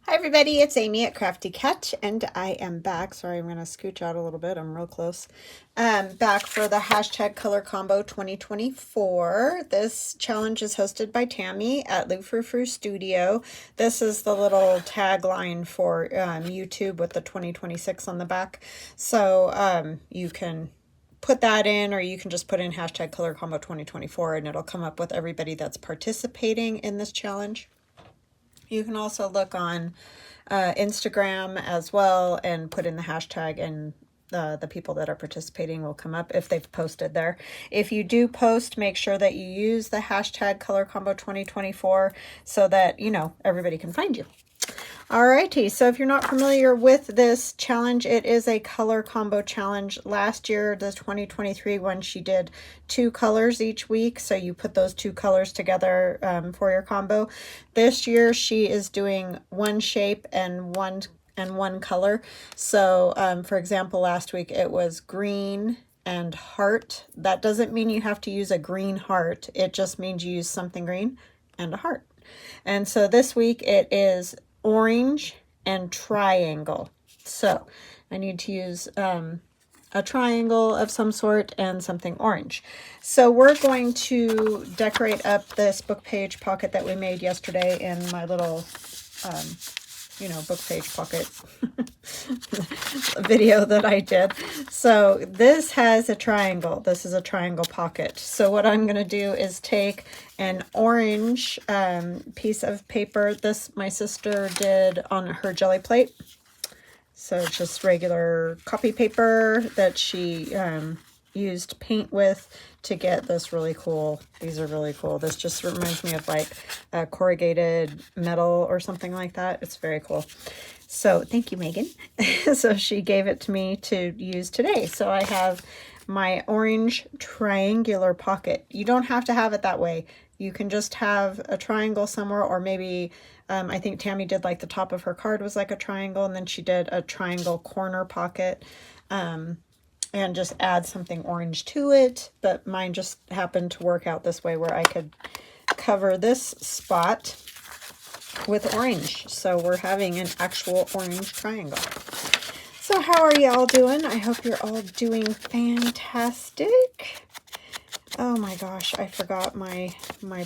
Hi everybody, it's Amy at Crafty Cat, and I am back. Sorry, I'm going to scooch out a little bit. I'm real close. Back for the hashtag color combo 2024. This challenge is hosted by Tammy at Loufrou-frou Studio. This is the little tagline for YouTube with the 2026 on the back. So you can put that in, or you can just put in hashtag color combo 2024 and it'll come up with everybody that's participating in this challenge. You can also look on Instagram as well and put in the hashtag, and the people that are participating will come up if they've posted there. If you do post, make sure that you use the hashtag color combo 2024 so that, you know, everybody can find you. Alrighty, so if you're not familiar with this challenge, it is a color combo challenge. Last year, the 2023 one, she did 2 colors each week, so you put those 2 colors together for your combo. This year, she is doing 1 shape and one color. So, for example, last week it was green and heart. That doesn't mean you have to use a green heart. It just means you use something green and a heart. And so this week it is orange and triangle. So I need to use a triangle of some sort and something orange. So we're going to decorate up this book page pocket that we made yesterday in my little you know, book page pocket video that I did. So this has a triangle. This is a triangle pocket. So what I'm going to do is take an orange piece of paper. This my sister did on her jelly plate. So it's just regular copy paper that she used paint with to get this really cool. These are really cool. This just reminds me of like a corrugated metal or something like that. It's very cool. So thank you, Megan. So she gave it to me to use today. So I have my orange triangular pocket. You don't have to have it that way. You can just have a triangle somewhere, or maybe I think Tammy did like the top of her card was like a triangle, and then she did a triangle corner pocket. And just add something orange to it, but mine just happened to work out this way where I could cover this spot with orange. So we're having an actual orange triangle. So how are y'all doing? I hope you're all doing fantastic. Oh my gosh, I forgot my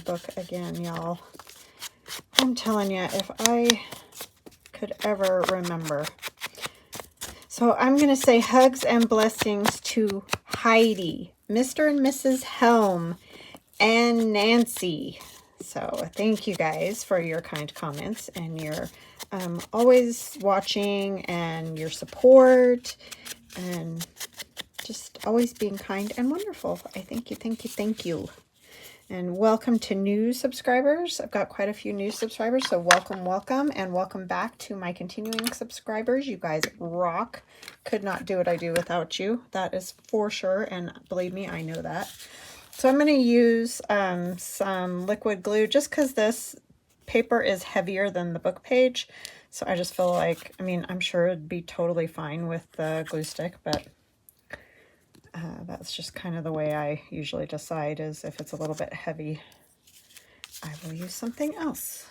book again, y'all. I'm telling you, if I could ever remember. So I'm going to say hugs and blessings to Heidi, Mr. and Mrs. Helm, and Nancy. So thank you guys for your kind comments and your always watching and your support and just always being kind and wonderful. I thank you, thank you, thank you. And welcome to new subscribers. I've got quite a few new subscribers, so welcome, welcome, and welcome back to my continuing subscribers. You guys rock. Could not do what I do without you. That is for sure, and believe me, I know that. So I'm going to use some liquid glue just because this paper is heavier than the book page. So I just feel like, I mean, I'm sure it'd be totally fine with the glue stick, but that's just kind of the way I usually decide, is if it's a little bit heavy, I will use something else.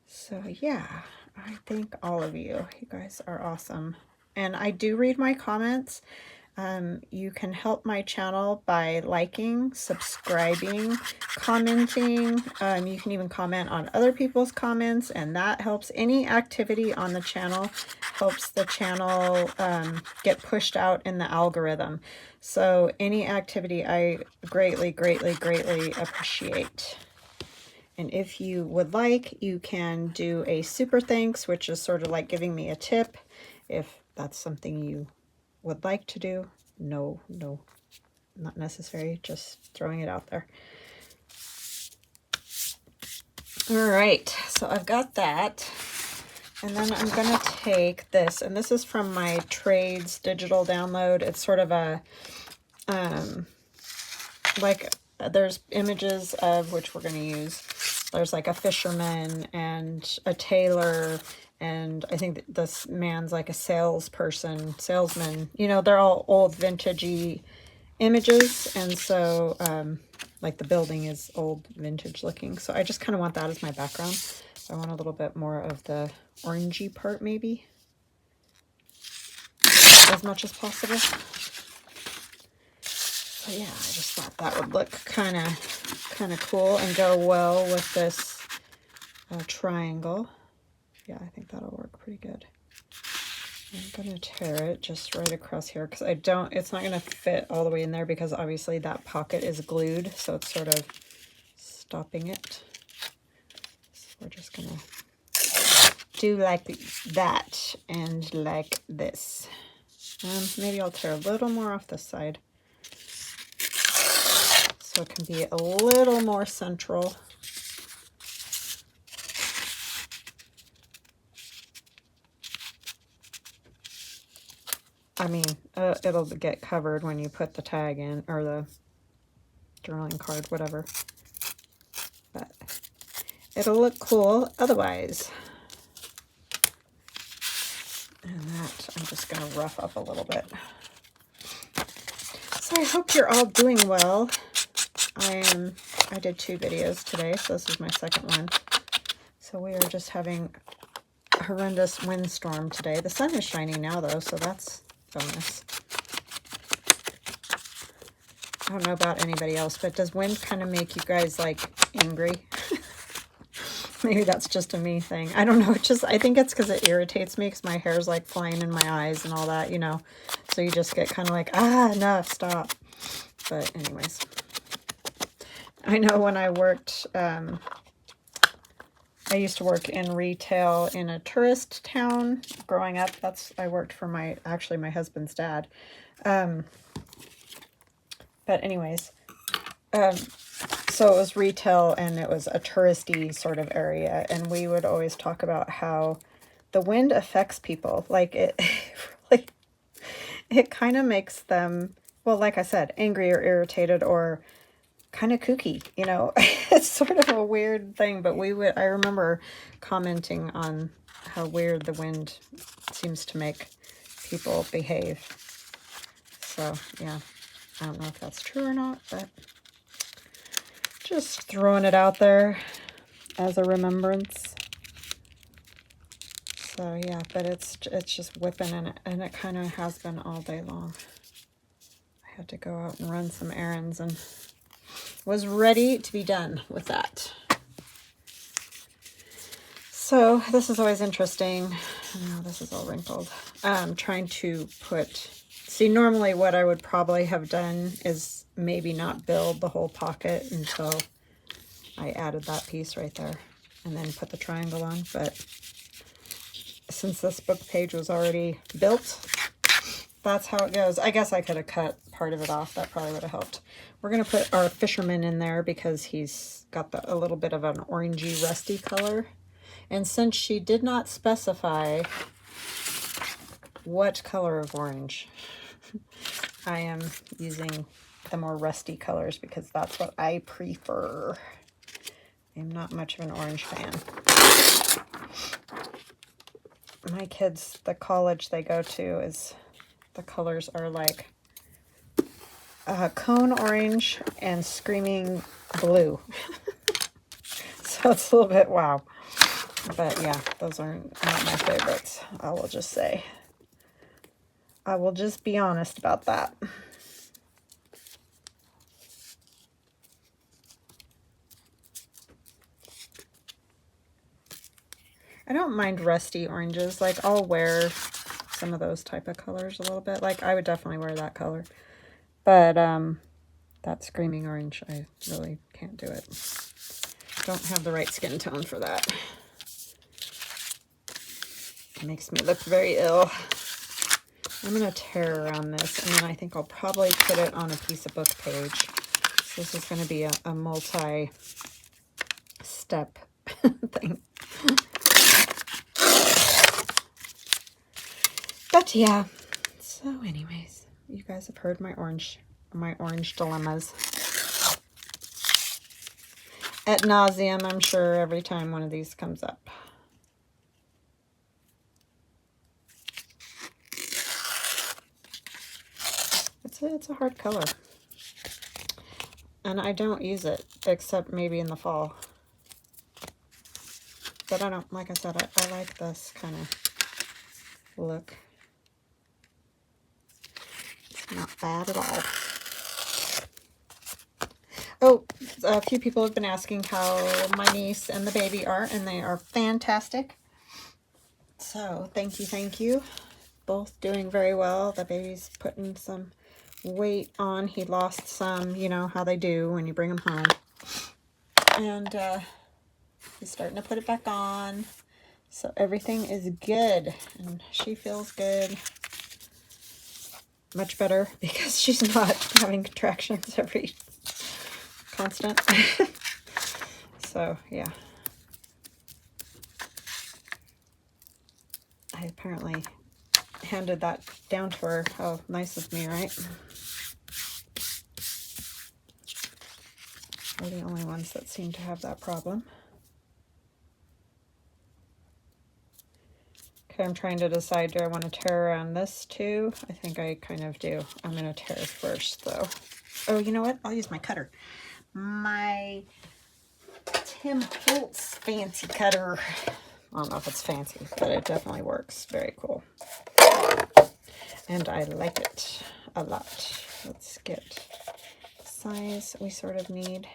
So yeah, I thank all of you. You guys are awesome. And I do read my comments. You can help my channel by liking, subscribing, commenting. You can even comment on other people's comments, and that helps. Any activity on the channel helps the channel get pushed out in the algorithm. So any activity I greatly, greatly, greatly appreciate. And if you would like, you can do a super thanks, which is sort of like giving me a tip, if that's something you would like to do. No, not necessary, just throwing it out there. All right, so I've got that. And then I'm going to take this, and this is from my Trades digital download. It's sort of a, like, there's images of, which we're going to use. There's like a fisherman and a tailor, and I think this man's like a salesman. You know, they're all old vintagey images, and so like the building is old vintage looking, so I just kind of want that as my background. I want a little bit more of the orangey part, maybe, as much as possible. So yeah, I just thought that would look kind of cool and go well with this triangle. Yeah, I think that'll work pretty good. I'm going to tear it just right across here because it's not going to fit all the way in there because obviously that pocket is glued, so it's sort of stopping it. So we're just going to do like that and like this. Maybe I'll tear a little more off this side so it can be a little more central. I mean, it'll get covered when you put the tag in, or the journaling card, whatever. But it'll look cool otherwise. And that I'm just going to rough up a little bit. So I hope you're all doing well. I did 2 videos today, so this is my second one. So we are just having a horrendous windstorm today. The sun is shining now though, so that's bonus. I don't know about anybody else, but does wind kind of make you guys like angry? Maybe that's just a me thing. I don't know. I think it's because it irritates me because my hair's like flying in my eyes and all that, you know. So you just get kind of like, no, stop. But anyways, I know when I worked, I used to work in retail in a tourist town growing up. I worked for actually my husband's dad. But anyways, so it was retail and it was a touristy sort of area. And we would always talk about how the wind affects people. Like it kind of makes them, well, like I said, angry or irritated or kind of kooky, you know. It's sort of a weird thing, but I remember commenting on how weird the wind seems to make people behave. So yeah, I don't know if that's true or not, but just throwing it out there as a remembrance. So yeah, but it's just whipping, and it kind of has been all day long. I had to go out and run some errands and was ready to be done with that. So this is always interesting. Oh, this is all wrinkled. Trying to see, normally what I would probably have done is maybe not build the whole pocket until I added that piece right there and then put the triangle on. But since this book page was already built, that's how it goes. I guess I could have cut part of it off. That probably would have helped. We're going to put our fisherman in there because he's got a little bit of an orangey rusty color. And since she did not specify what color of orange, I am using the more rusty colors because that's what I prefer. I'm not much of an orange fan. My kids, the college they go to the colors are like cone orange and screaming blue. So it's a little bit wow. But yeah, those aren't not my favorites. I will just say. I will just be honest about that. I don't mind rusty oranges. Like, I'll wear some of those type of colors a little bit. Like, I would definitely wear that color. But that screaming orange, I really can't do it. Don't have the right skin tone for that. It makes me look very ill. I'm going to tear around this, and then I think I'll probably put it on a piece of book page. So this is going to be a multi-step thing. But yeah, so anyways, you guys have heard my orange dilemmas ad nauseum, I'm sure, every time one of these comes up. it's a hard color. And I don't use it except maybe in the fall. But I don't, like I said, I like this kind of look. It's not bad at all. Oh, a few people have been asking how my niece and the baby are, and they are fantastic. So thank you. Both doing very well. The baby's putting some weight on. He lost some, you know how they do when you bring them home. And he's starting to put it back on. So everything is good, and she feels good. Much better because she's not having contractions every constant. So yeah, I apparently handed that down to her. Oh, nice of me, right? We're the only ones that seem to have that problem. Okay, I'm trying to decide, do I want to tear around this too? I think I kind of do. I'm going to tear first though. Oh, you know what? I'll use my cutter. My Tim Holtz fancy cutter. I don't know if it's fancy, but it definitely works. Very cool. And I like it a lot. Let's get size we sort of need.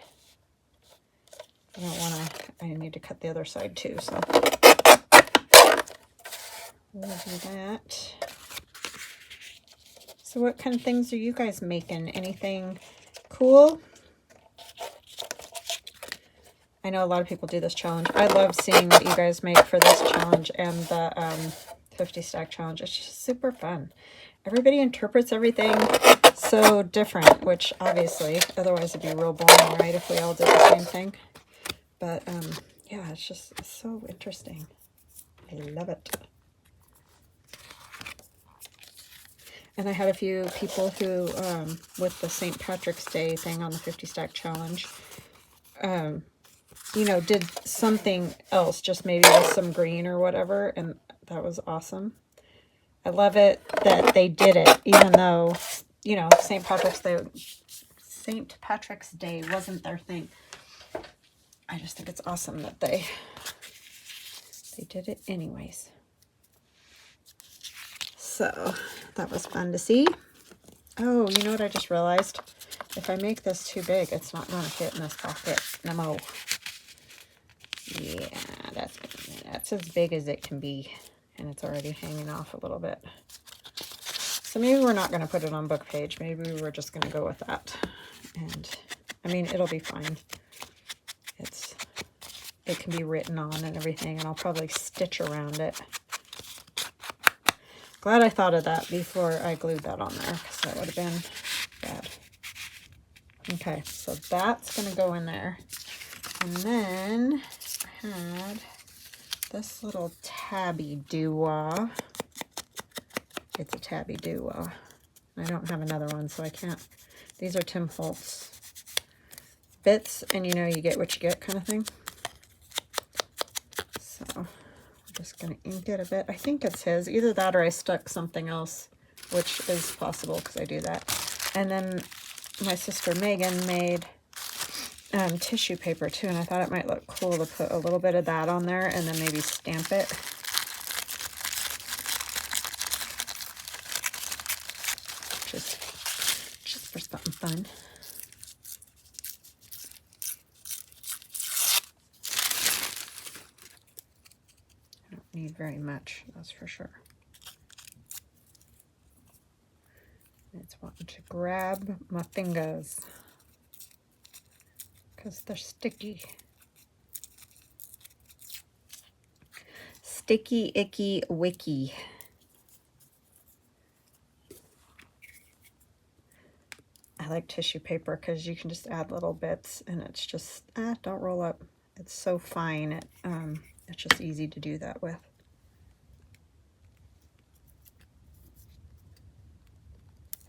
I don't want to, I need to cut the other side too, so we'll do that. So what kind of things are you guys making? Anything cool? I know a lot of people do this challenge. I love seeing what you guys make for this challenge and the 50 stack challenge. It's just super fun. Everybody interprets everything so different, which obviously otherwise it'd be real boring, right, if we all did the same thing. But yeah, it's just so interesting. I love it. And I had a few people who, with the St. Patrick's Day thing on the 50 stack challenge, you know, did something else, just maybe with some green or whatever, and that was awesome. I love it that they did it, even though, you know, St. Patrick's Day wasn't their thing. I just think it's awesome that they did it anyways. So that was fun to see. Oh, you know what I just realized? If I make this too big, it's not going to fit in this pocket. No. Yeah, that's as big as it can be, and it's already hanging off a little bit. So maybe we're not going to put it on book page. Maybe we're just going to go with that. And I mean, it'll be fine. It can be written on and everything, and I'll probably stitch around it. Glad I thought of that before I glued that on there, because that would have been bad. Okay, so that's going to go in there. And then I had this little tabby doo-wah. It's a tabby doo-wah. I don't have another one, so I can't. These are Tim Holtz bits, and you know, you get what you get kind of thing. So I'm just going to ink it a bit. I think it's his. Either that or I stuck something else, which is possible because I do that. And then my sister Megan made tissue paper too, and I thought it might look cool to put a little bit of that on there and then maybe stamp it. Just for something fun. I don't need very much, that's for sure. It's wanting to grab my fingers because they're sticky. Sticky, icky, wicky. I like tissue paper because you can just add little bits and it's just, don't roll up. It's so fine. It's just easy to do that with.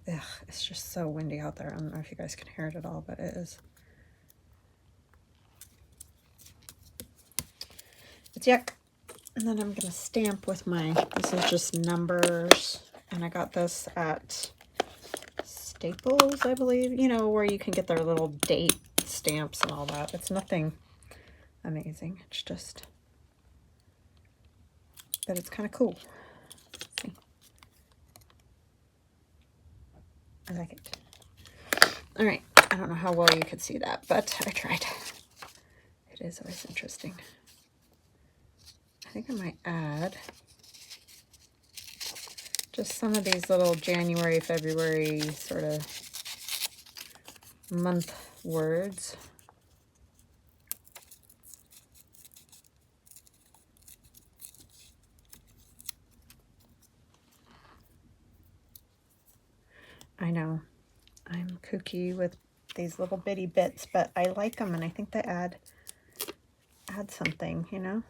Ugh, it's just so windy out there. I don't know if you guys can hear it at all, but it is. It's yuck. And then I'm going to stamp with my, this is just numbers. And I got this at Staples, I believe, you know, where you can get their little date stamps and all that. It's nothing amazing. It's just, but it's kind of cool. See? I like it. All right. I don't know how well you could see that, but I tried. It is always interesting. I think I might add just some of these little January, February sort of month words. I know I'm kooky with these little bitty bits, but I like them, and I think they add something, you know.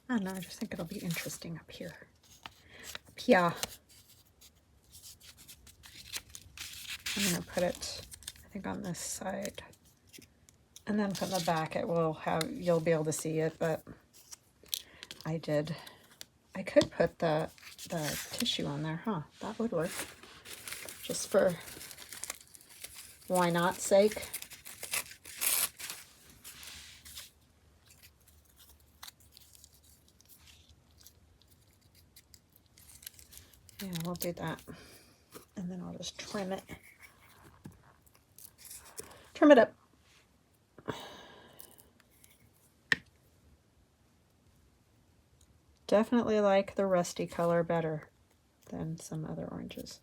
I don't know, I just think it'll be interesting up here. Up here. I'm going to put it, I think, on this side. And then from the back it will have, you'll be able to see it, but I could put the tissue on there, huh? That would work. Just for why not sake. Yeah, we'll do that. And then I'll just trim it. Trim it up. Definitely like the rusty color better than some other oranges.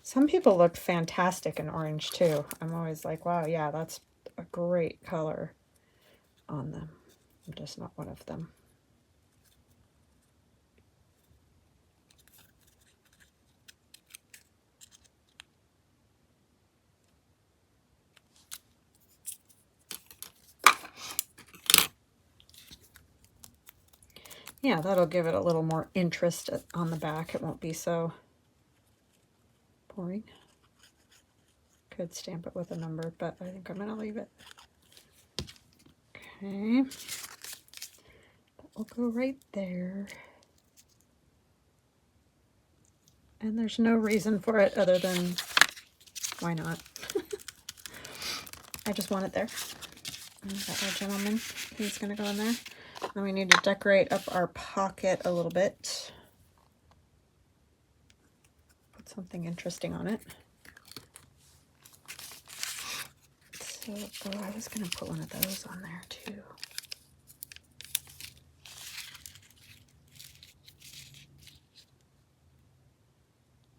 Some people look fantastic in orange too. I'm always like, wow, yeah, that's a great color on them. I'm just not one of them. Yeah, that'll give it a little more interest on the back. It won't be so boring. Could stamp it with a number, but I think I'm going to leave it. Okay. That will go right there. And there's no reason for it other than why not? I just want it there. And that old gentleman, he's going to go in there. Then we need to decorate up our pocket a little bit. Put something interesting on it. So, oh, I was going to put one of those on there too.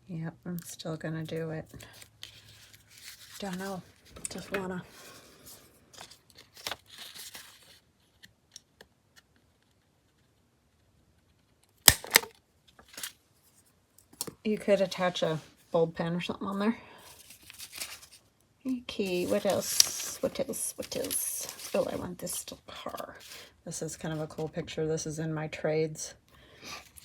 Yep, I'm still going to do it. Don't know. Just want to. You could attach a bulb pen or something on there. Okay, what else? What else? What else? Oh, I want this car. This is kind of a cool picture. This is in my trades.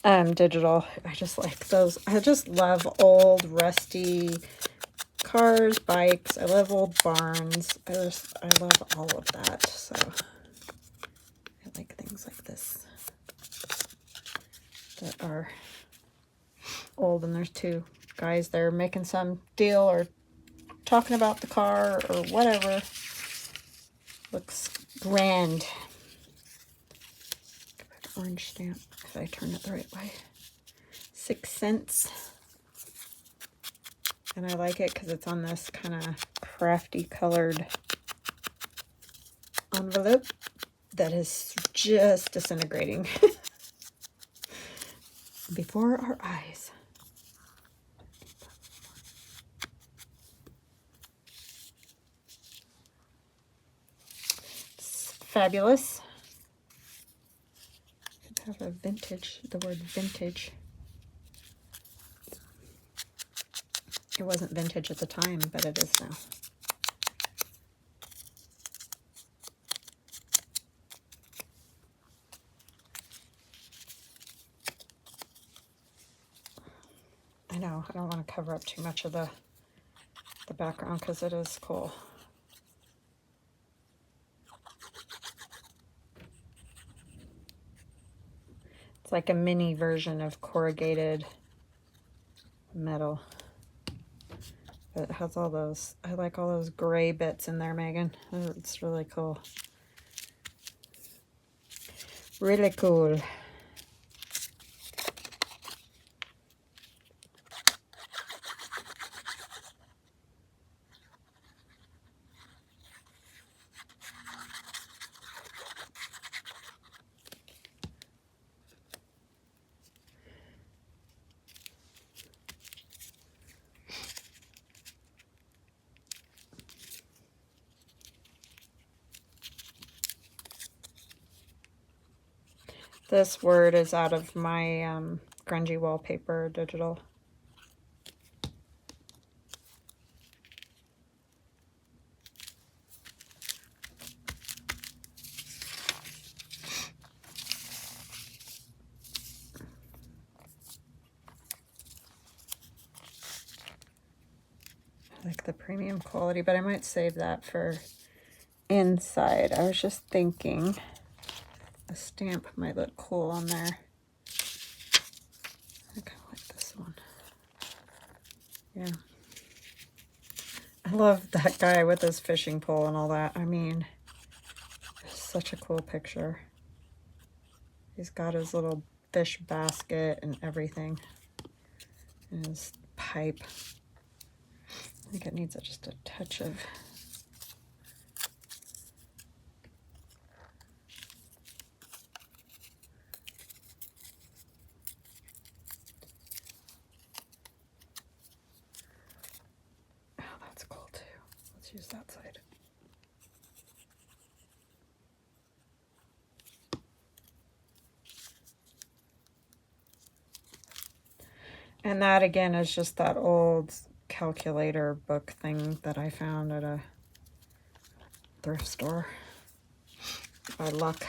Digital. I just like those. I just love old, rusty cars, bikes. I love old barns. I love all of that. So I like things like this that are old, and there's two guys there making some deal or talking about the car or whatever. Looks grand. Orange stamp if I turn it the right way. 6 cents. And I like it because it's on this kind of crafty colored envelope that is just disintegrating before our eyes. It's fabulous. Have a vintage, the word vintage. It wasn't vintage at the time, but it is now. I know, I don't want to cover up too much of the background because it is cool. It's like a mini version of corrugated metal. But it has all those, I like all those gray bits in there, Megan. Oh, it's really cool. Really cool. This word is out of my grungy wallpaper digital. I like the premium quality, but I might save that for inside. I was just thinking a stamp might look cool on there. I kind of like this one. Yeah. I love that guy with his fishing pole and all that. I mean, it's such a cool picture. He's got his little fish basket and everything. And his pipe. I think it needs just a touch of use that side. And that again is just that old calculator book thing that I found at a thrift store by luck.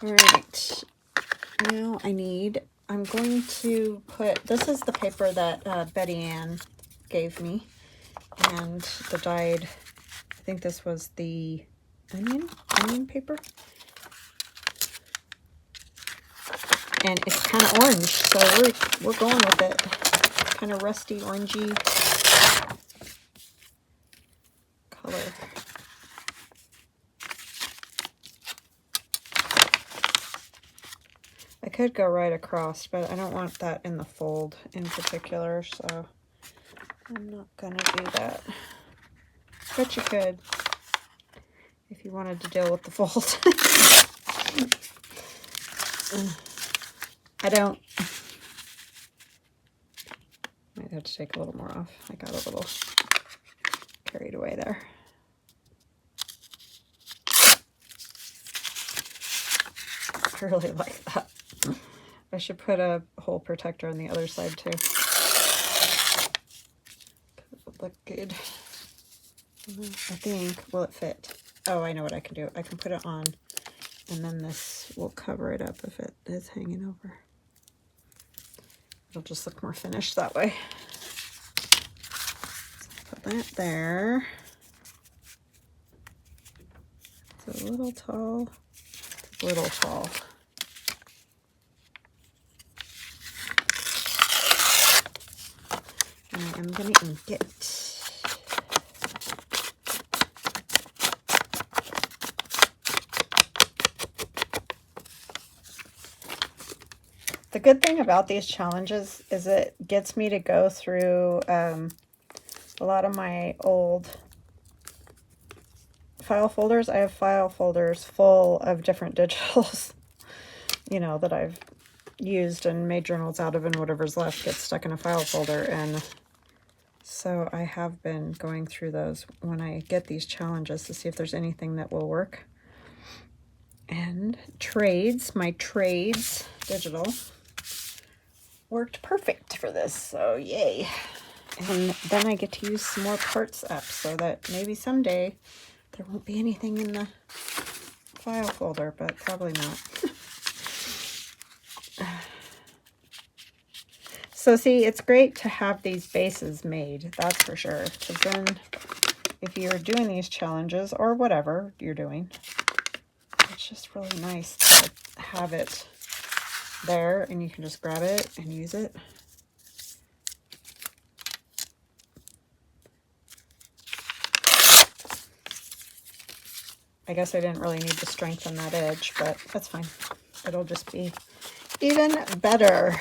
All right, now I'm going to put, this is the paper that Betty Ann gave me, and the dyed, I think this was the onion paper, and it's kind of orange, so we're going with it. Kind of rusty orangey color. I could go right across, but I don't want that in the fold in particular, so I'm not gonna do that. But you could, if you wanted to deal with the fold. I don't. Might have to take a little more off. I got a little carried away there. I really like that. I should put a hole protector on the other side too. It would look good. I think, will it fit? Oh, I know what I can do. I can put it on, and then this will cover it up if it is hanging over. It'll just look more finished that way. So put that there. It's a little tall. It's a little tall. And I am going to ink it. The good thing about these challenges is it gets me to go through a lot of my old file folders. I have file folders full of different digitals, you know, that I've used and made journals out of, and whatever's left gets stuck in a file folder. And so I have been going through those when I get these challenges to see if there's anything that will work. And trades, my trades digital worked perfect for this, so yay. And then I get to use some more parts up so that maybe someday there won't be anything in the file folder, but probably not. So see, it's great to have these bases made, that's for sure. Because then if you're doing these challenges or whatever you're doing, it's just really nice to have it there and you can just grab it and use it. I guess I didn't really need to strengthen that edge, but that's fine. It'll just be even better.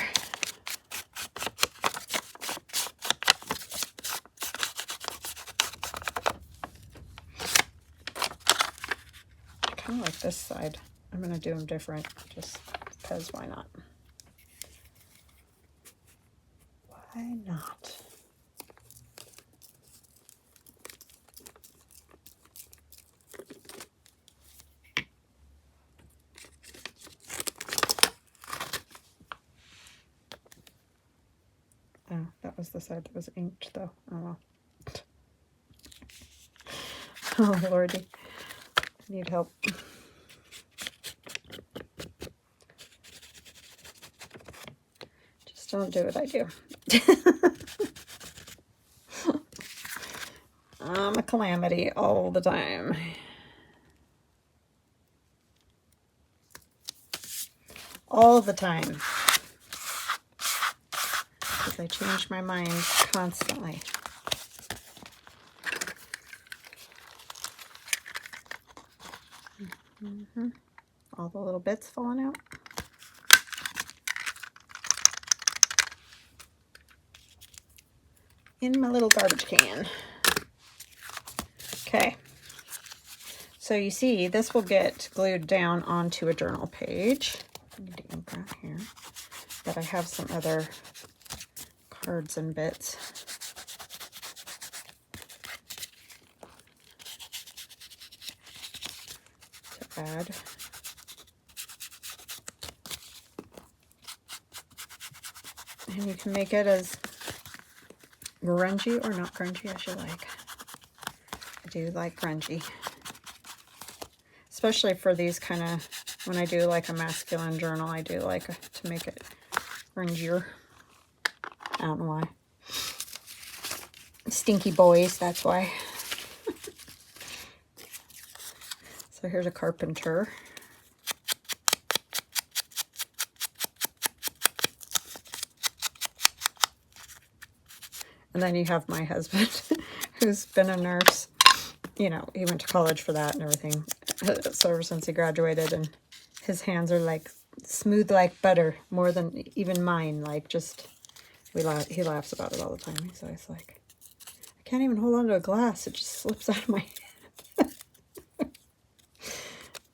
I kind of like this side. I'm going to do them different just because why not? Why not? Oh, that was the side that was inked, though. Oh, well. Oh, Lordy. I need help. Just don't do what I do. I'm a calamity all the time. All the time. Because I change my mind constantly. All the little bits falling out. In my little garbage can. Okay. So you see, this will get glued down onto a journal page. I need to ink that here. But I have some other cards and bits. To add. And you can make it as grungy or not grungy as you like. I do like grungy. Especially for these kind of, when I do like a masculine journal, I do like to make it grungier. I don't know why. Stinky boys, that's why. So here's a carpenter. And then you have my husband, who's been a nurse. You know, he went to college for that and everything. So ever since he graduated, and his hands are like smooth like butter, more than even mine. Like just, he laughs about it all the time. He's always like, I can't even hold on to a glass. It just slips out of my hand. He's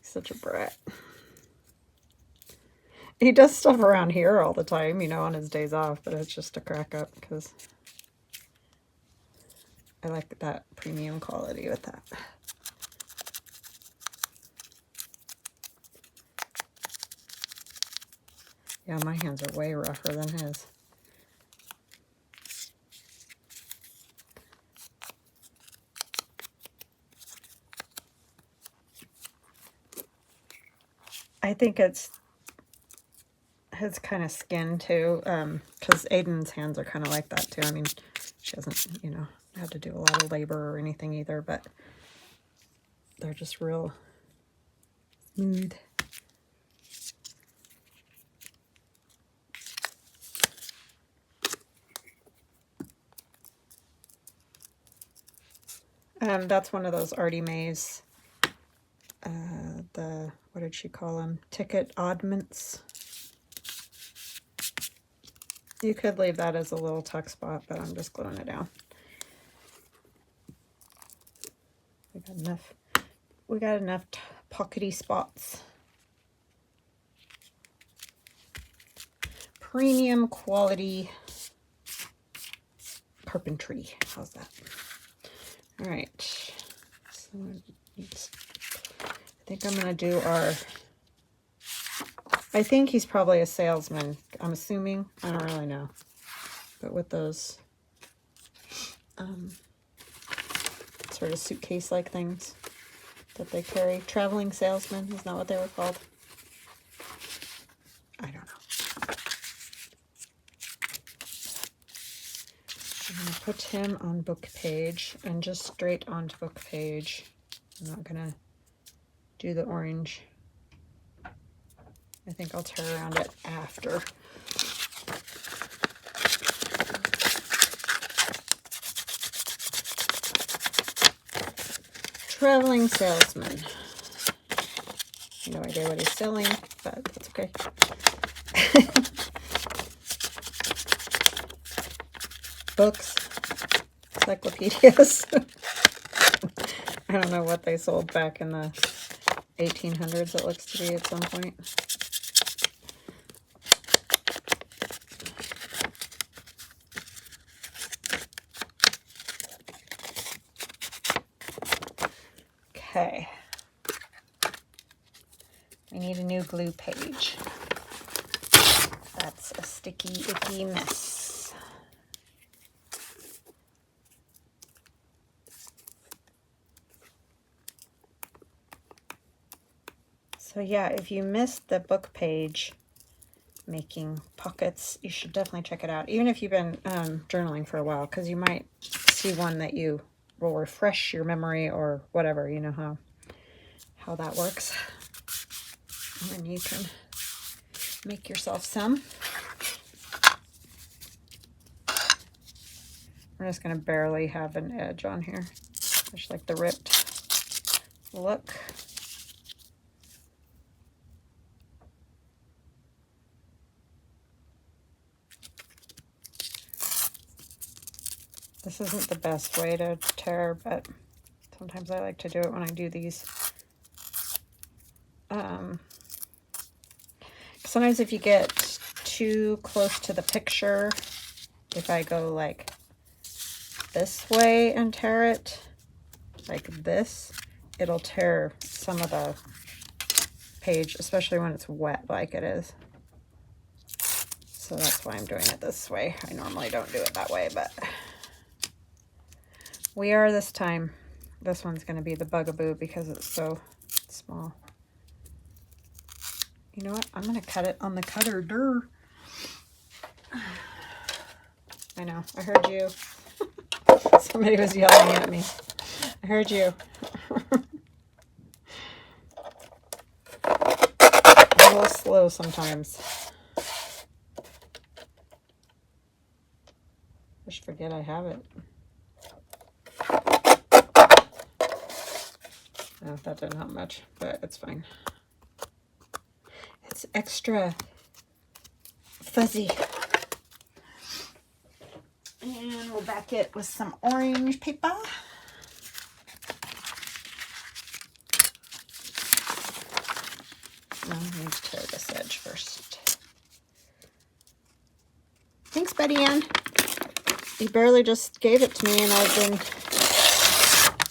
such a brat. He does stuff around here all the time, you know, on his days off, but it's just a crack up because I like that premium quality with that. Yeah, my hands are way rougher than his. I think it's his kind of skin too, because Aiden's hands are kind of like that too. I mean, she hasn't, you know, had to do a lot of labor or anything either, but they're just real smooth. That's one of those Artie Mae's, what did she call them? Ticket oddments. You could leave that as a little tuck spot, but I'm just gluing it down. We got enough pockety spots. Premium quality carpentry. How's that? All right. So I think I'm going to do our... I think he's probably a salesman. I'm assuming. I don't really know. But with those sort of suitcase-like things that they carry. Traveling salesman, isn't that what they were called? I don't know. put him on book page and just straight onto book page. I'm not gonna do the orange. I think I'll tear around it after. Traveling salesman. No idea what he's selling, but that's okay. Books, encyclopedias. I don't know what they sold back in the 1800s, it looks to be at some point. Okay. I need a new glue page. That's a sticky, icky mess. So yeah, if you missed the book page making pockets, you should definitely check it out. Even if you've been journaling for a while, because you might see one that you will refresh your memory or whatever. You know how that works. And then you can make yourself some. I'm just going to barely have an edge on here. Just like the ripped look. This isn't the best way to tear, but sometimes I like to do it when I do these. Sometimes if you get too close to the picture, if I go like this way and tear it, like this, it'll tear some of the page, especially when it's wet like it is. So that's why I'm doing it this way. I normally don't do it that way, but we are this time. This one's going to be the bugaboo because it's so small. You know what? I'm going to cut it on the cutter. Durr. I know. I heard you. Somebody was yelling at me. I heard you. I'm a little slow sometimes. Just forget I have it. Oh, that didn't help much, but it's fine. It's extra fuzzy. And we'll back it with some orange paper. I need to tear this edge first. Thanks, Betty Ann. You barely just gave it to me and I've been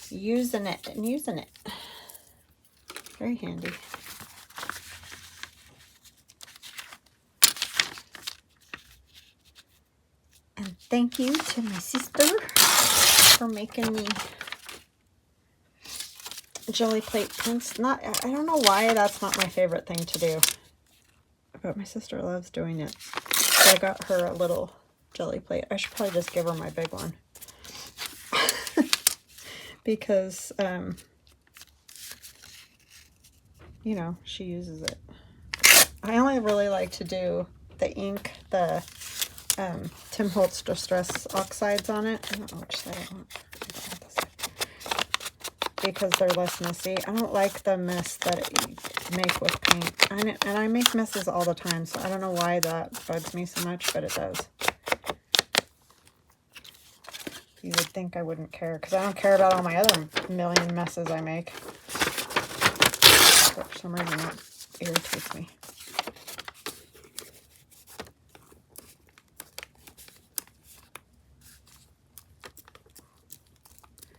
using it and using it. Very handy. And thank you to my sister for making me jelly plate prints. I don't know why that's not my favorite thing to do, but my sister loves doing it. So I got her a little jelly plate. I should probably just give her my big one. Because, you know, she uses it. I only really like to do the ink, the Tim Holtz Distress Oxides on it. I don't know which side I want. Because they're less messy. I don't like the mess that you make with paint. And I make messes all the time, so I don't know why that bugs me so much, but it does. You would think I wouldn't care, because I don't care about all my other million messes I make. But for some reason that irritates me.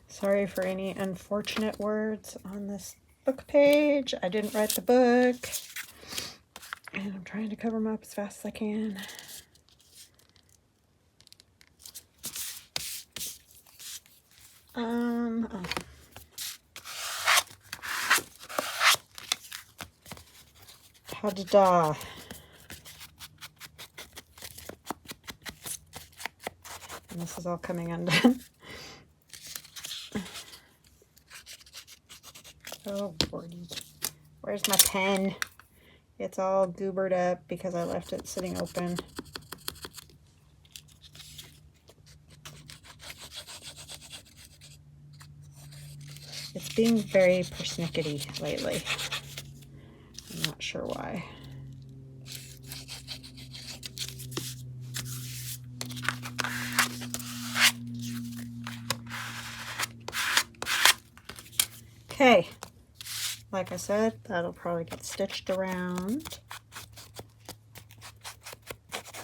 Sorry for any unfortunate words on this book page. I didn't write the book. And I'm trying to cover them up as fast as I can. Oh. Ta-da. And this is all coming undone. Oh, Lordy. Where's my pen? It's all goobered up because I left it sitting open. It's being very persnickety lately. I'm not sure why. Okay, like I said, that'll probably get stitched around.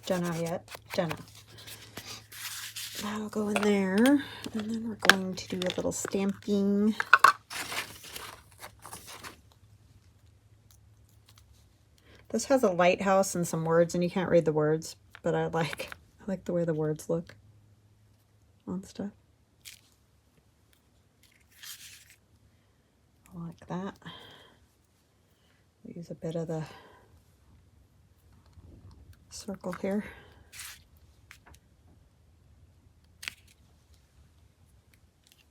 Don't know yet, don't know. That'll go in there, and then we're going to do a little stamping. This has a lighthouse and some words, and you can't read the words, but I like the way the words look on stuff. I like that. Use a bit of the circle here.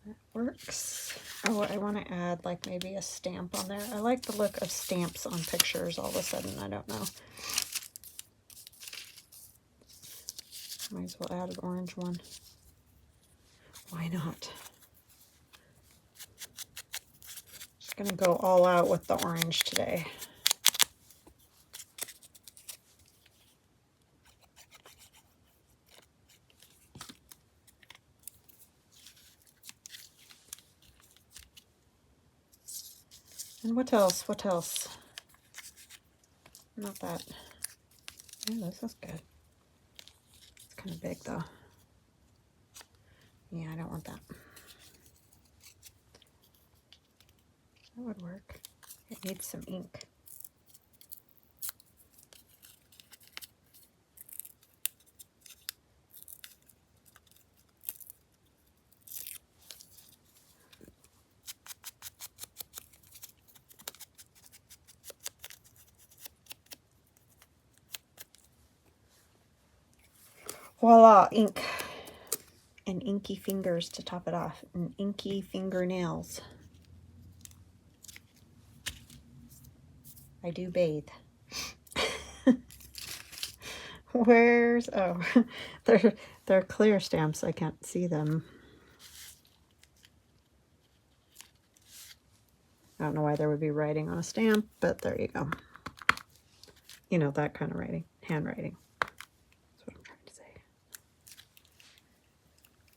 That works. Oh, I want to add like maybe a stamp on there. I like the look of stamps on pictures all of a sudden. I don't know. Might as well add an orange one. Why not? Just gonna go all out with the orange today. And what else? What else? Not that. Yeah, this is good. It's kind of big though. Yeah, I don't want that. That would work. It needs some ink. Voila, ink. And inky fingers to top it off. And inky fingernails. I do bathe. Where's, oh, they're clear stamps. I can't see them. I don't know why there would be writing on a stamp, but there you go. You know, that kind of writing, handwriting. That's what I'm trying to say.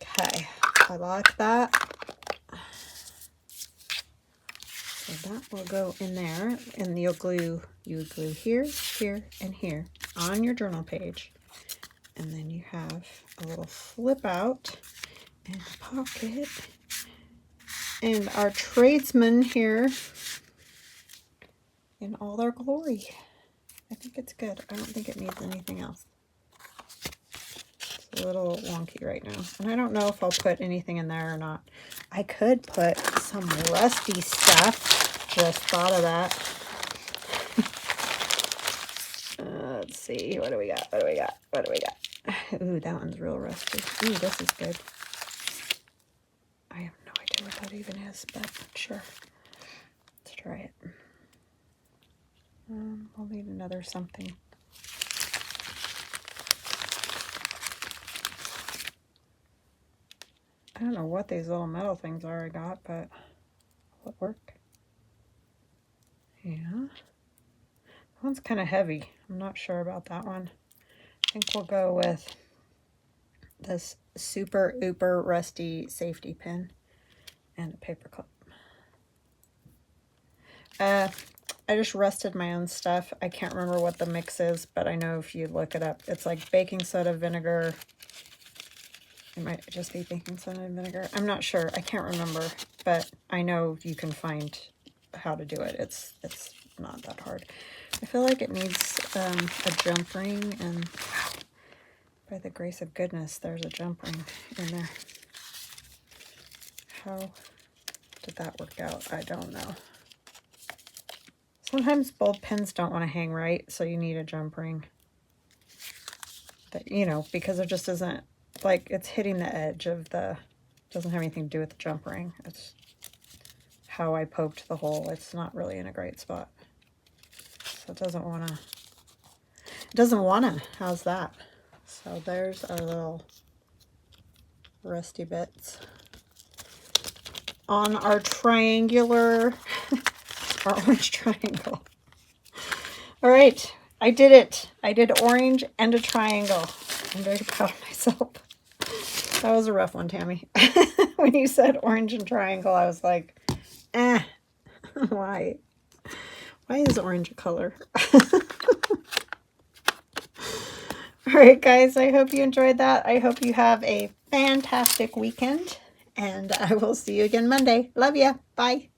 Okay, I like that. So that will go in there, and you glue here, here, and here on your journal page. And then you have a little flip out and a pocket. And our tradesmen here in all their glory. I think it's good. I don't think it needs anything else. It's a little wonky right now. And I don't know if I'll put anything in there or not. I could put some rusty stuff. Just thought of that. Let's see. What do we got? What do we got? What do we got? Ooh, that one's real rusty. Ooh, this is good. I have no idea what that even is, but sure. Let's try it. We'll need another something. I don't know what these little metal things are I got, but will it work? Yeah. That one's kind of heavy. I'm not sure about that one. I think we'll go with this super uber rusty safety pin and a paper clip. I just rusted my own stuff. I can't remember what the mix is, but I know if you look it up, it's like baking soda, vinegar. It might just be baking soda and vinegar. I'm not sure. I can't remember, but I know you can find how to do it. It's not that hard. I feel like it needs a jump ring, and by the grace of goodness, there's a jump ring in there. How did that work out? I don't know. Sometimes bulb pins don't want to hang right, so you need a jump ring. But, you know, because there just isn't like it's hitting the edge of the, doesn't have anything to do with the jump ring. It's how I poked the hole. It's not really in a great spot. So it doesn't want to, how's that? So there's our little rusty bits on our triangular, our orange triangle. All right, I did it. I did orange and a triangle. I'm very proud of myself. That was a rough one, Tammy. When you said orange and triangle, I was like, why? Why is orange a color? All right, guys, I hope you enjoyed that. I hope you have a fantastic weekend, and I will see you again Monday. Love ya. Bye.